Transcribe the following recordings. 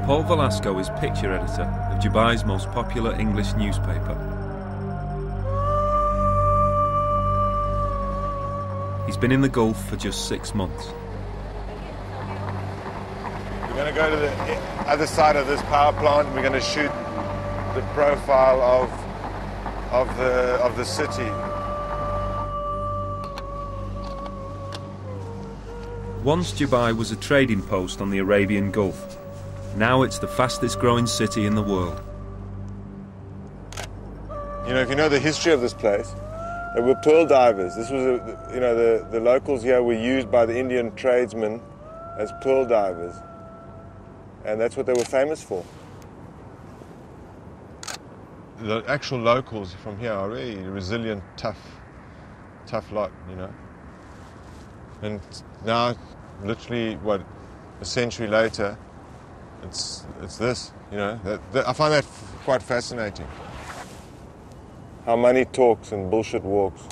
Paul Velasco is picture editor of Dubai's most popular English newspaper. He's been in the Gulf for just 6 months. We're going to go to the other side of this power plant and we're going to shoot the profile of the city. Once Dubai was a trading post on the Arabian Gulf. Now it's the fastest growing city in the world. You know, if you know the history of this place, they were pearl divers. This was, the locals here were used by the Indian tradesmen as pearl divers. And that's what they were famous for. The actual locals from here are really resilient, tough lot, you know. And now, literally, a century later, it's this, you know. I find that quite fascinating. How money talks and bullshit walks.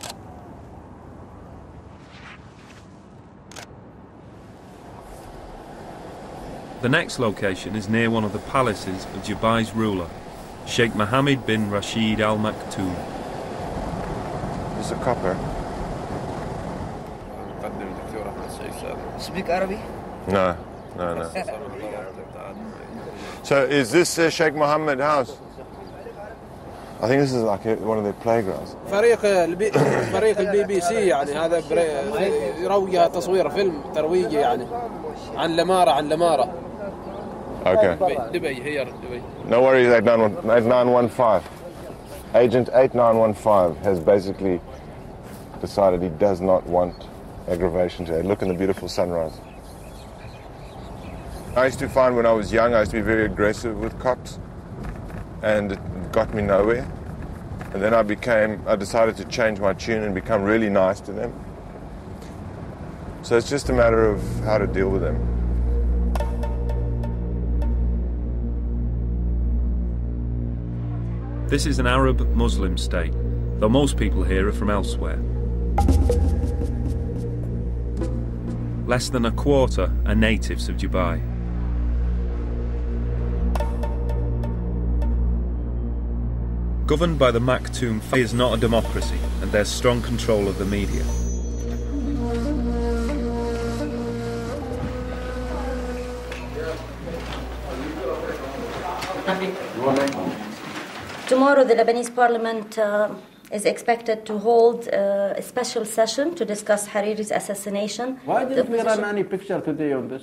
The next location is near one of the palaces of Dubai's ruler, Sheikh Mohammed bin Rashid Al Maktoum. It's a copper. Speak Arabic? No. So is this Sheikh Mohammed house? I think this is like one of their playgrounds. فريق البي بي سي يعني هذا يروج تصوير فيلم ترويجي يعني عن لمارة. Okay. Dubai here, Dubai. No worries, 8915. Agent 8915 has basically decided he does not want aggravation today. Look at the beautiful sunrise. I used to find when I was young, I used to be very aggressive with cops, and it got me nowhere. And then I decided to change my tune and become really nice to them. So it's just a matter of how to deal with them. This is an Arab Muslim state, though most people here are from elsewhere. Less than a quarter are natives of Dubai. Governed by the Maktoum family is not a democracy, and there's strong control of the media. Tomorrow the Lebanese parliament is expected to hold a special session to discuss Hariri's assassination. Why didn't we run any picture today on this?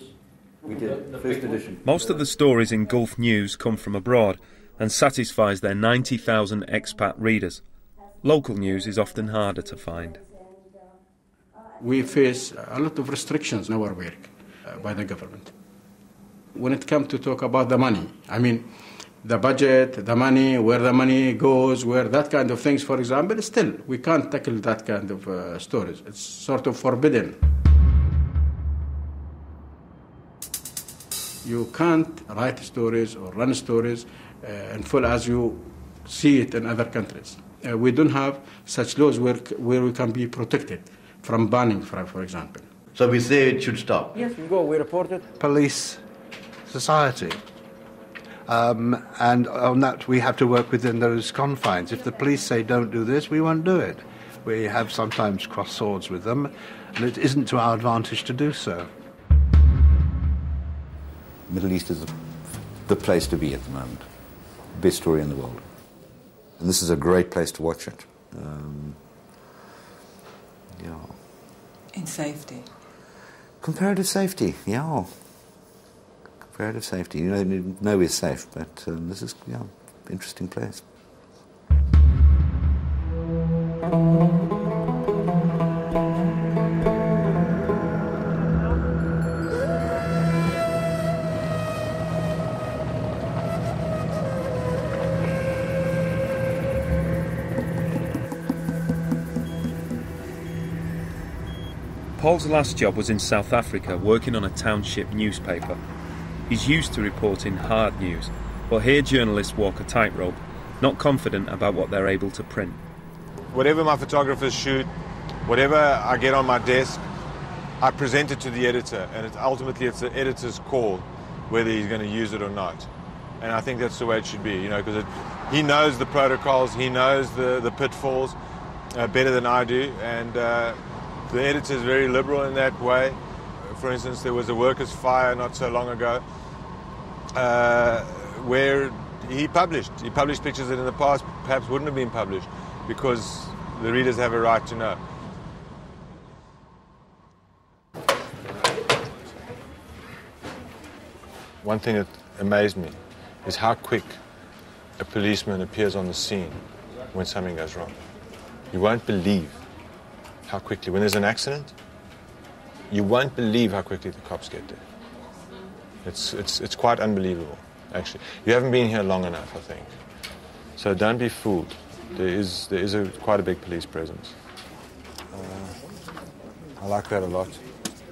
We did, first edition. Most of the stories in Gulf News come from abroad and satisfies their 90,000 expat readers. Local news is often harder to find. We face a lot of restrictions in our work by the government. When it comes to talk about the money, I mean, the budget, the money, where the money goes, where that kind of things, for example, still, we can't tackle that kind of stories. It's sort of forbidden. You can't write stories or run stories in full as you see it in other countries. We don't have such laws where we can be protected from banning, for example. So we say it should stop? Yes, we report it. Police society. And on that we have to work within those confines. If the police say don't do this, we won't do it. We have sometimes crossed swords with them, and it isn't to our advantage to do so. Middle East is the place to be at the moment. Best story in the world. And this is a great place to watch it. In safety? Comparative safety, yeah. Comparative safety. You know, nowhere's safe, but this is, interesting place. Paul's last job was in South Africa, working on a township newspaper. He's used to reporting hard news, but here journalists walk a tightrope, not confident about what they're able to print. Whatever my photographers shoot, whatever I get on my desk, I present it to the editor, and ultimately it's the editor's call whether he's going to use it or not. And I think that's the way it should be, because he knows the protocols, he knows the pitfalls better than I do, and the editor is very liberal in that way. For instance, there was a workers' fire not so long ago where he published pictures that in the past perhaps wouldn't have been published because the readers have a right to know. One thing that amazed me is how quick a policeman appears on the scene when something goes wrong. You won't believe how quickly, when there's an accident, you won't believe how quickly the cops get there. It's quite unbelievable, actually. You haven't been here long enough, I think. So don't be fooled. There is quite a big police presence. I like that a lot.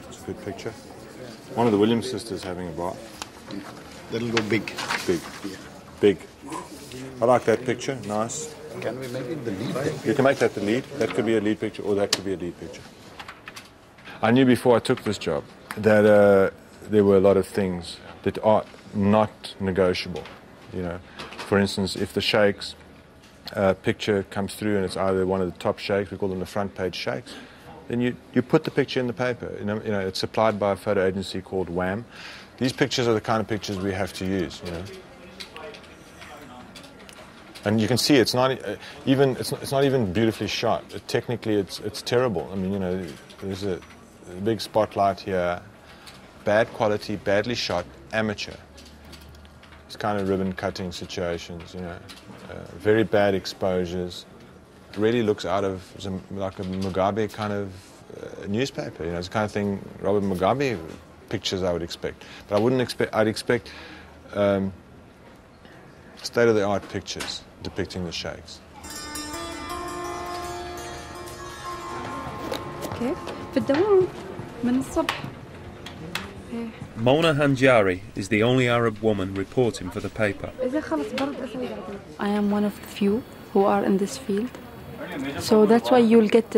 It's a good picture. One of the Williams sisters having a bath. That'll go big. Big. Yeah. Big. I like that picture. Nice. Can we make it the lead? You can make that the lead. That could be a lead picture, or that could be a lead picture. I knew before I took this job that there were a lot of things that are not negotiable. For instance, if the sheikh's picture comes through and it's either one of the top sheikhs, we call them the front page sheikhs, then you put the picture in the paper. It's supplied by a photo agency called WAM. These pictures are the kind of pictures we have to use. And you can see it's not even beautifully shot. Technically, it's terrible. I mean, there's a big spotlight here, bad quality, badly shot, amateur. It's kind of ribbon cutting situations, very bad exposures. It really looks out of like a Mugabe kind of newspaper. It's the kind of thing Robert Mugabe pictures I would expect. But I wouldn't expect. I'd expect state-of-the-art pictures depicting the sheikhs. كيف؟ في الدوام من الصبح. Mona Hanjari is the only Arab woman reporting for the paper. I am one of the few who are in this field. So that's why you'll get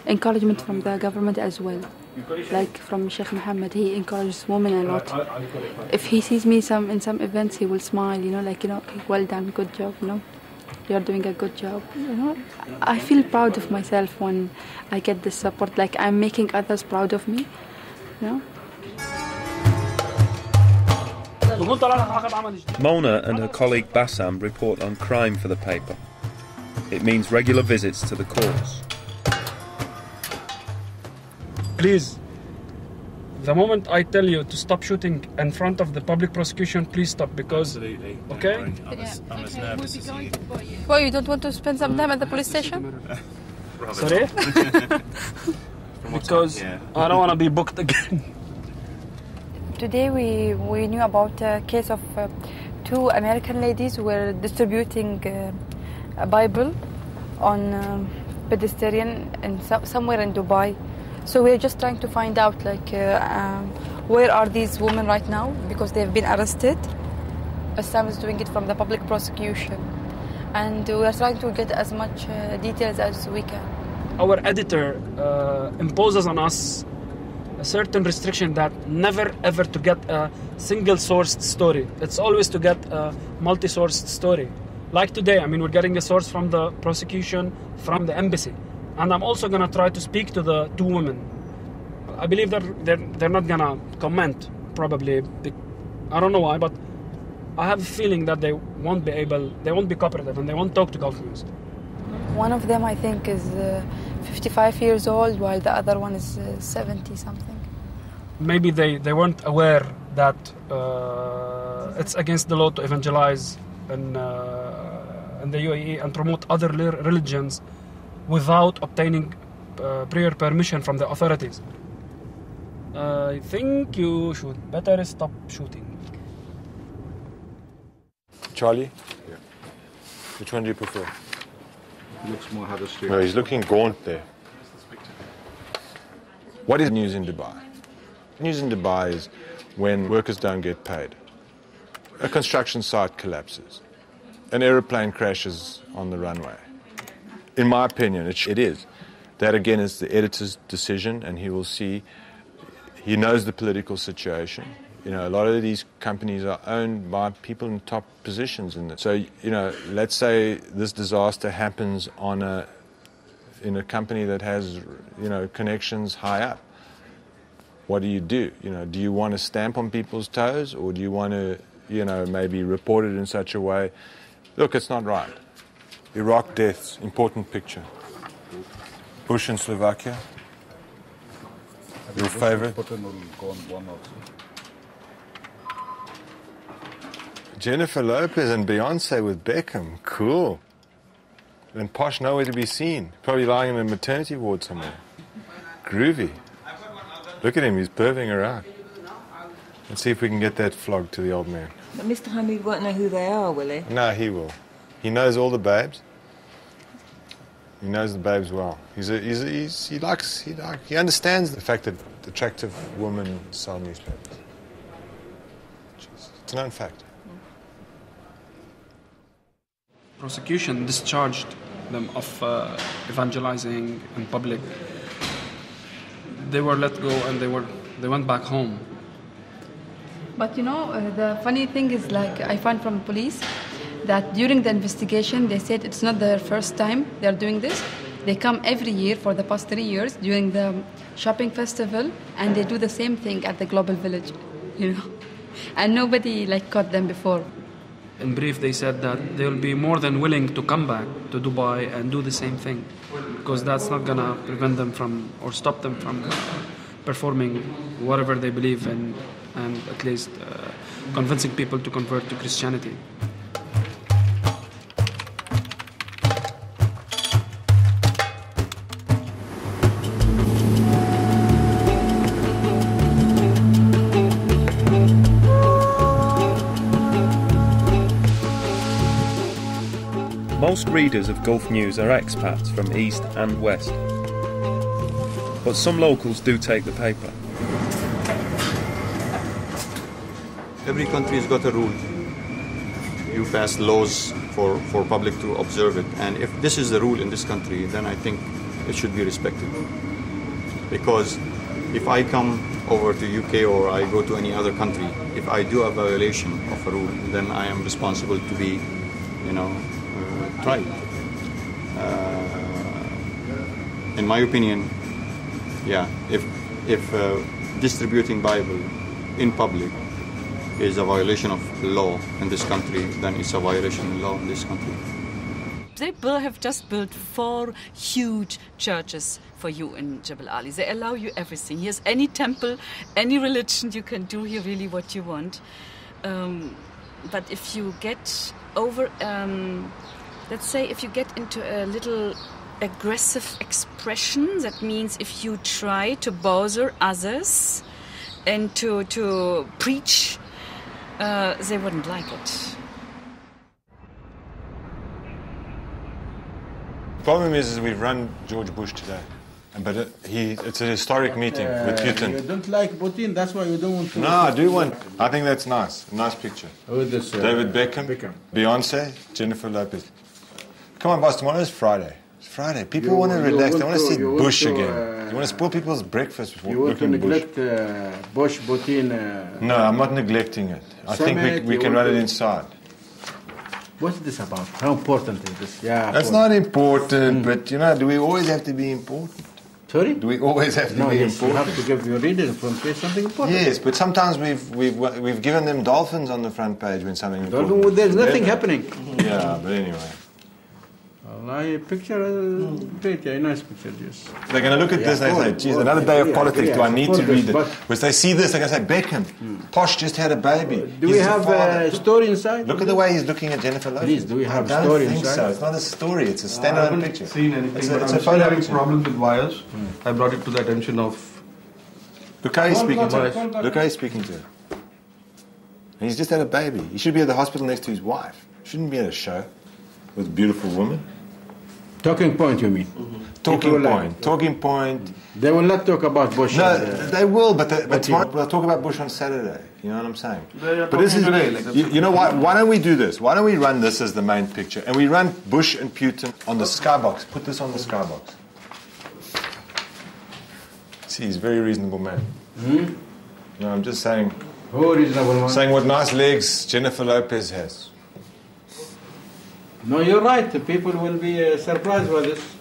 encouragement from the government as well. Like from Sheikh Mohammed, he encourages women a lot. If he sees me in some events, he will smile, okay, well done, good job, you're doing a good job. I feel proud of myself when I get this support, like I'm making others proud of me, Mona and her colleague Bassam report on crime for the paper. It means regular visits to the courts. Please, the moment I tell you to stop shooting in front of the public prosecution, please stop, because, okay? I'm as nervous as you. Well, you don't want to spend some time at the police station? Sorry? Because I don't want to be booked again. Today we knew about a case of two American ladies who were distributing a Bible on pedestrian somewhere in Dubai. So we're just trying to find out where are these women right now, because they've been arrested. Bassam is doing it from the public prosecution, and we are trying to get as much details as we can. Our editor imposes on us a certain restriction that never ever to get a single-sourced story. It's always to get a multi-sourced story. Like today, we're getting a source from the prosecution, from the embassy. And I'm also going to try to speak to the two women. I believe they're not going to comment, probably. I don't know why, but I have a feeling that they won't be cooperative, and they won't talk to governments. One of them, I think, is 55 years old, while the other one is 70-something. Maybe they weren't aware that it's against the law to evangelize in the UAE and promote other religions without obtaining prior permission from the authorities. I think you should better stop shooting. Charlie? Yeah. Which one do you prefer? He looks more Huddersfield. No, he's looking gaunt there. What is news in Dubai? News in Dubai is when workers don't get paid. A construction site collapses. An aeroplane crashes on the runway. In my opinion, it is. That again is the editor's decision, and he will see, he knows the political situation. You know, a lot of these companies are owned by people in top positions in it. So, you know, let's say this disaster happens in a company that has, you know, connections high up. What do? You know, do you want to stamp on people's toes, or do you want to, you know, maybe report it in such a way? Look, it's not right. Iraq deaths, important picture. Bush in Slovakia. Your favorite? Jennifer Lopez and Beyonce with Beckham. Cool. And Posh nowhere to be seen. Probably lying in a maternity ward somewhere. Groovy. Look at him, he's perving her out. Let's see if we can get that flog to the old man. But Mr. Hamid won't know who they are, will he? No, he will. He knows all the babes. He knows the babes well. He understands the fact that attractive women sell newspapers. It's a known fact. Prosecution discharged them of evangelizing in public. They were let go and they went back home. But you know, the funny thing is, like, I found from police that during the investigation they said it's not their first time they're doing this. They come every year for the past 3 years during the shopping festival, and they do the same thing at the Global Village, you know. And nobody like caught them before. In brief, they said that they'll be more than willing to come back to Dubai and do the same thing, because that's not gonna prevent them from or stop them from performing whatever they believe in, and at least convincing people to convert to Christianity. Most readers of Gulf News are expats from East and West, but some locals do take the paper. Every country has got a rule. You pass laws for public to observe it, and if this is the rule in this country, then I think it should be respected. Because if I come over to UK or I go to any other country, if I do a violation of a rule, then I am responsible to be, you know, tried. In my opinion, yeah, if distributing Bible in public is a violation of law in this country, then it's a violation of law in this country. They have just built 4 huge churches for you in Jebel Ali. They allow you everything. Here's any temple, any religion, you can do here really what you want. But if you get over, let's say if you get into a little aggressive expression, that means if you try to bother others and to preach, they wouldn't like it. The problem is we've run George Bush today, but it's a historic meeting with Putin. You don't like Putin, that's why you don't want to... No, I do want. I think that's nice. A nice picture. Oh, this, David Beckham, Beyonce, Jennifer Lopez. Come on, boss, tomorrow is Friday. It's Friday. People want to relax. They want to see Bush again. You want to spoil people's breakfast before looking at Bush. You want to neglect Bush, Putin... No, I'm not neglecting it. I think we can run it inside. What's this about? How important is this? Yeah, that's not important, but, you know, do we always have to be important? Sorry? Do we always have to be important? You have to give your readers from say something important. Yes, but sometimes we've given them dolphins on the front page when something important. There's nothing happening. Yeah, but anyway. Well, picture, great, yeah, nice picture, yes. They're going to look at this and they say, geez, another day of politics, do I need to read it? If they see this, they're going to say, Beckham, Posh just had a baby. Do we have a story inside? Look at the way he's looking at Jennifer Lopez. Please, do we have a story inside? I don't think so. It's not a story, it's a standalone picture. I haven't seen anything, it's a photo having problems with wires. I brought it to the attention of... Look how he's speaking to her. Look how he's speaking to her. And he's just had a baby. He should be at the hospital next to his wife. Shouldn't be at a show with a beautiful woman. Talking point, you mean? Talking point. Talking point. They will not talk about Bush. No, they will, but tomorrow they'll talk about Bush on Saturday. You know what I'm saying? But this is today, you know what? Why don't we do this? Why don't we run this as the main picture, and we run Bush and Putin on the skybox? Put this on the skybox. See, he's a very reasonable man. No, I'm just saying, Who reasonable one? Saying what nice legs Jennifer Lopez has. No, you're right. The people will be surprised by this.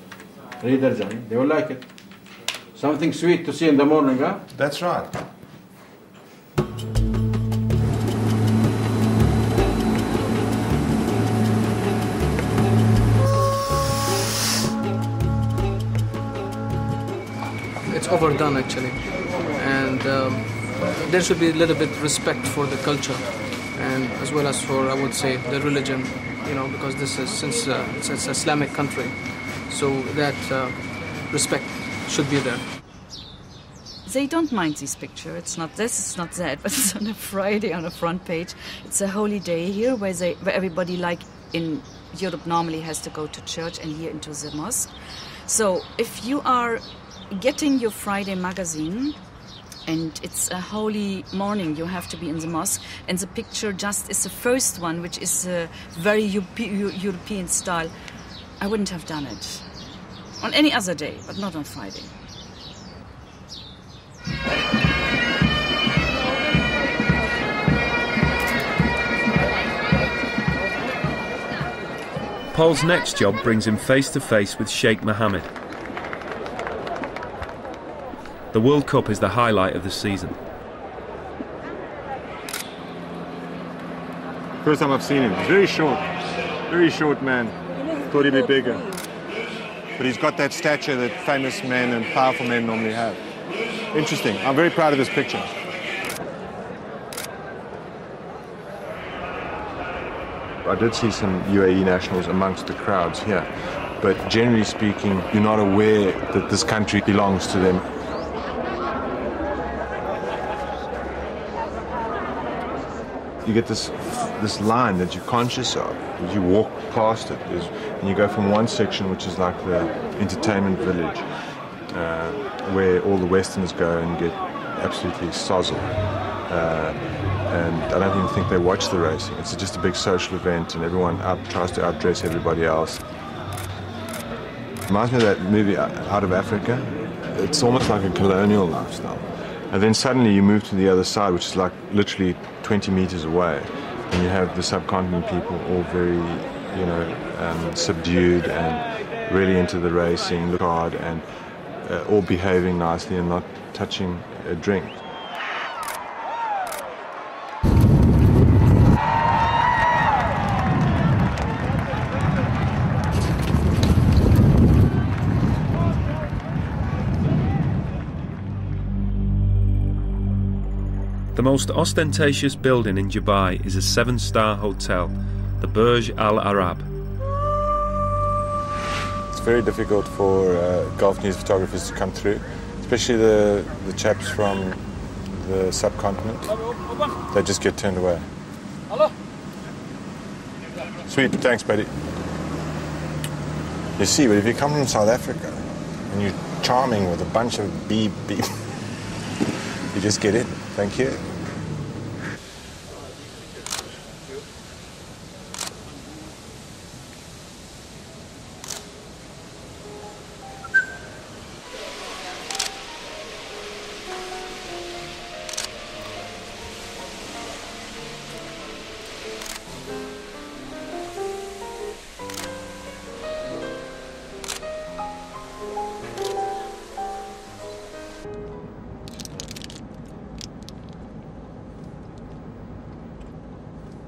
Readers, they will like it. Something sweet to see in the morning, huh? That's right. It's overdone actually, and there should be a little bit respect for the culture, and as well as for, I would say, the religion, because this is, since it's an Islamic country, so that respect should be there. They don't mind this picture. It's not this, it's not that, but it's on a Friday on a front page. It's a holy day here where everybody, like in Europe, normally has to go to church and here into the mosque. So if you are getting your Friday magazine and it's a holy morning, you have to be in the mosque, and the picture just is the first one, which is very European style, I wouldn't have done it on any other day, but not on Friday. Paul's next job brings him face to face with Sheikh Mohammed. The World Cup is the highlight of the season. First time I've seen him. Very short man. Thought he'd be bigger. But he's got that stature that famous men and powerful men normally have. Interesting. I'm very proud of this picture. I did see some UAE nationals amongst the crowds here, but generally speaking, you're not aware that this country belongs to them. You get this line that you're conscious of as you walk past it, and you go from one section, which is like the entertainment village, where all the Westerners go and get absolutely sozzled. And I don't even think they watch the racing. It's just a big social event, and everyone tries to outdress everybody else. Reminds me of that movie Out of Africa. It's almost like a colonial lifestyle. And then suddenly you move to the other side, which is like literally 20 meters away, and you have the subcontinent people all very, subdued and really into the racing, look hard, and all behaving nicely and not touching a drink. The most ostentatious building in Dubai is a 7-star hotel, the Burj Al Arab. It's very difficult for Gulf News photographers to come through, especially the chaps from the subcontinent. They just get turned away. Hello. Sweet, thanks, buddy. You see, but if you come from South Africa and you're charming with a bunch of beep, you just get in. Thank you.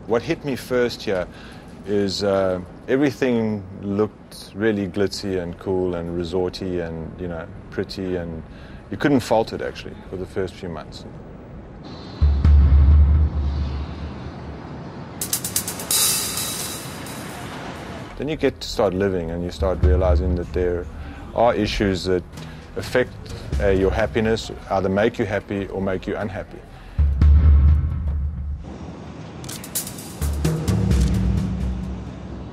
What hit me first here is everything looked really glitzy and cool and resorty and, pretty, and you couldn't fault it actually for the first few months. Then you get to start living and you start realizing that there are issues that affect your happiness, either make you happy or make you unhappy.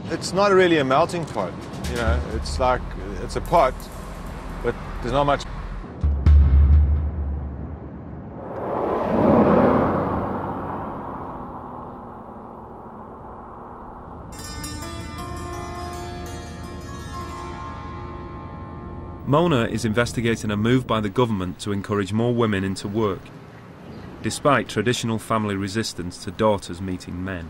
It's not really a melting pot, it's like, it's a pot, but there's not much. Mona is investigating a move by the government to encourage more women into work. despite traditional family resistance to daughters meeting men.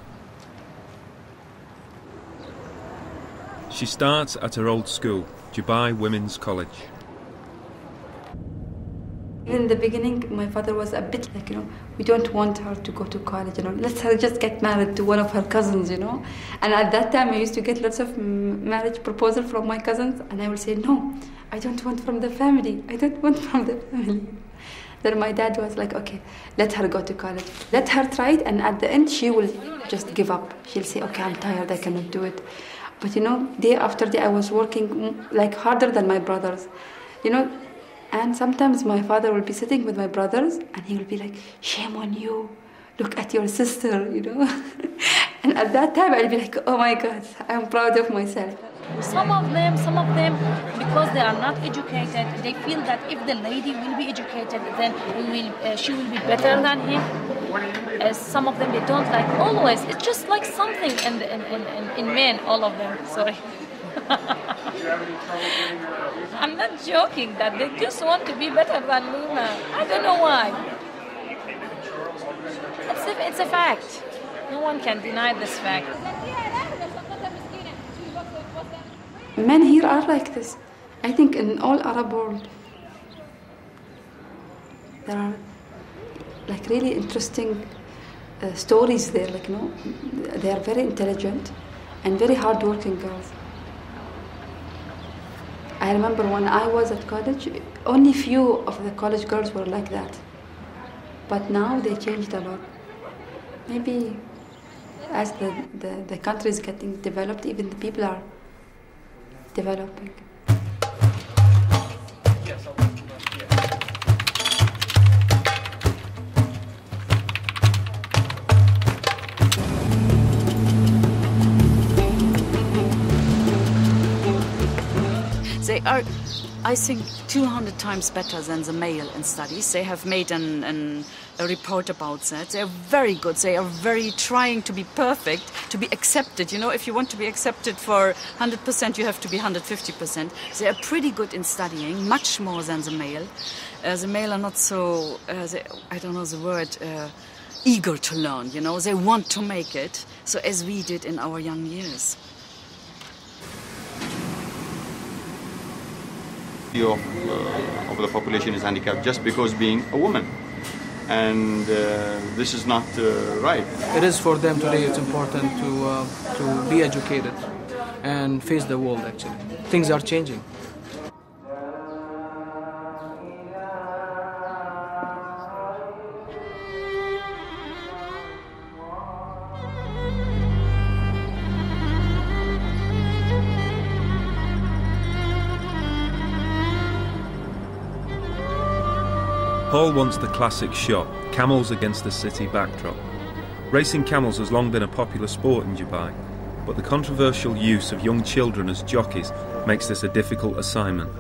She starts at her old school, Dubai Women's College. In the beginning, my father was a bit like, we don't want her to go to college, let her just get married to one of her cousins, And at that time, I used to get lots of marriage proposals from my cousins, and I would say, no, I don't want from the family. I don't want from the family. Then my dad was like, okay, let her go to college. Let her try it, and at the end, she will just give up. She'll say, okay, I'm tired, I cannot do it. But day after day, I was working like harder than my brothers, And sometimes my father will be sitting with my brothers, and he will be like, shame on you, look at your sister, And at that time, I'll be like, oh my God, I'm proud of myself. Some of them, because they are not educated, they feel that if the lady will be educated, then she will be better than him. Some of them, they don't like always. It's just like something in men, all of them, sorry. I'm not joking that they just want to be better than women. I don't know why. It's a fact. No one can deny this fact. Men here are like this. I think in all Arab world, there are like really interesting stories there. They are very intelligent and very hardworking girls. I remember when I was at college, only few of the college girls were like that. But now they changed a lot. Maybe as the country is getting developed, even the people are developing. They are, I think, 200 times better than the male in studies. They have made a report about that. They are very good. They are very trying to be perfect, to be accepted. If you want to be accepted for 100%, you have to be 150%. They are pretty good in studying, much more than the male. The male are not so, I don't know the word, eager to learn. They want to make it, so as we did in our young years. Of the population is handicapped just because being a woman, and this is not right. It is for them today. It's important to be educated and face the world. Actually, things are changing. Paul wants the classic shot, camels against the city backdrop. Racing camels has long been a popular sport in Dubai, but the controversial use of young children as jockeys makes this a difficult assignment.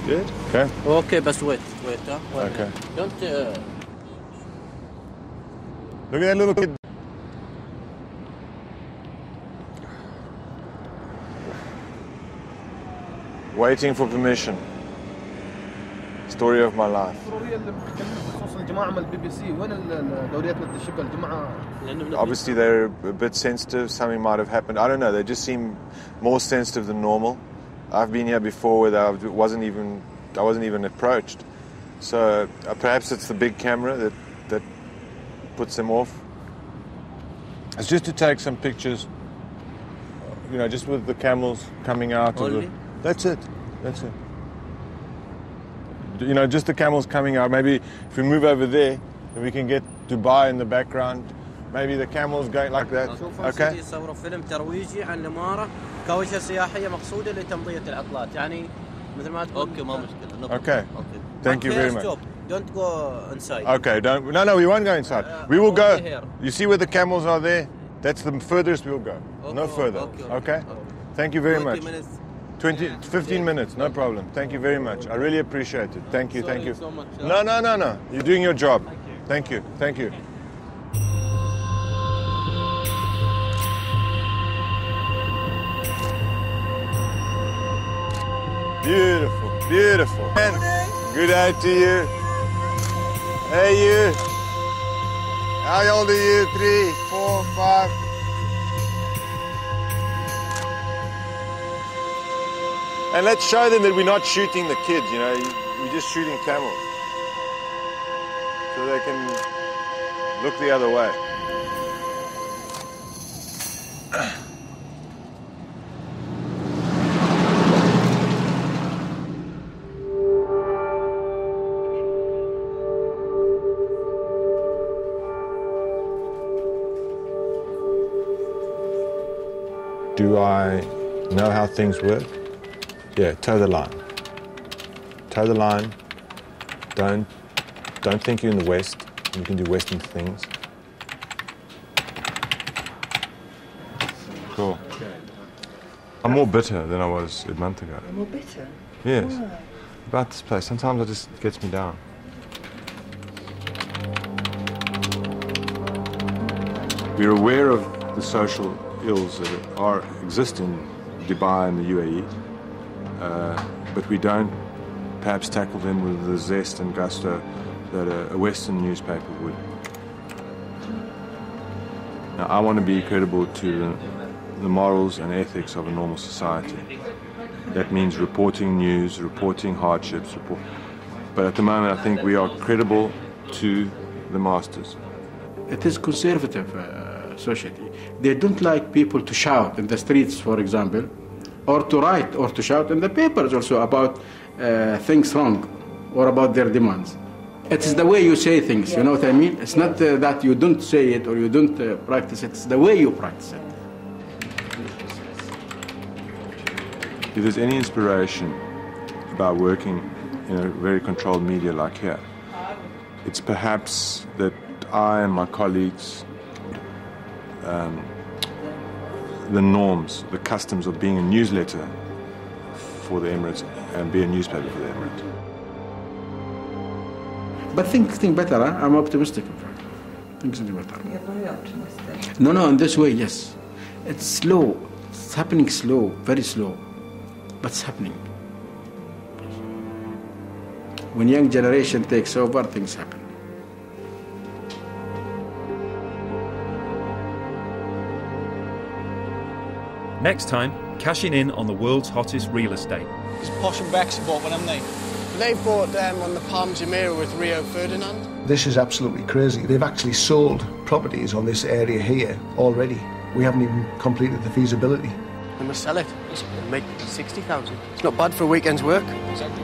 Good? Okay. Okay, but wait. Okay. Don't... Look at that little kid. Waiting for permission. Story of my life. Obviously they're a bit sensitive, something might have happened. I don't know, they just seem more sensitive than normal. I've been here before where I wasn't even approached. So perhaps it's the big camera that puts them off. It's just to take some pictures, just with the camels coming out of the... That's it. Just the camels coming out. Maybe if we move over there, then we can get Dubai in the background. Maybe the camels going like that. Okay. يصوروا فيلم ترويجي عن الإمارة كوجهة سياحية مقصودة لتمضية العطلات. يعني مثل ما تقول. Okay, ما مشكلة. Okay. Thank you very much. Don't go inside. Okay. No, we won't go inside. We will go. Here. You see where the camels are there? That's the furthest we'll go. Okay. No further. Okay. Thank you very much. 15 minutes, no problem. Thank you very much. I really appreciate it. Thank you. So much, No. You're doing your job. Thank you. Beautiful, beautiful. And good day to you. Hey, you. How old are you? 3, 4, 5? And let's show them that we're not shooting the kids, you know, we're just shooting camels. So they can look the other way. Do I know how things work? Yeah, toe the line. Toe the line. Don't think you're in the West. You can do Western things. Cool. I'm more bitter than I was a month ago. More bitter? Yes. Why? About this place. Sometimes it just gets me down. We're aware of the social ills that exist in Dubai and the UAE, but we don't perhaps tackle them with the zest and gusto that a Western newspaper would. Now, I want to be credible to the morals and ethics of a normal society. That means reporting news, reporting hardships, but at the moment I think we are credible to the masters. It is conservative society. They don't like people to shout in the streets, for example, or to write or to shout in the papers also about things wrong or about their demands. It is the way you say things, you know what I mean? It's not that you don't say it or you don't practice it, it's the way you practice it. If there's any inspiration about working in a very controlled media like here, it's perhaps that I and my colleagues, the norms, the customs of being a newsletter for the Emirates and be a newspaper for the Emirates. But think better, huh? I'm optimistic. Think better. You're very optimistic. No, in this way, yes. It's slow. It's happening slow, very slow. But it's happening. When young generation takes over, things happen. Next time, cashing in on the world's hottest real estate. It's Posh and Bex bought one, haven't they? They bought on the Palm Jumeirah with Rio Ferdinand. This is absolutely crazy. They've actually sold properties on this area here already. We haven't even completed the feasibility. They must sell it. Make 60,000. It's not bad for a weekend's work. Exactly.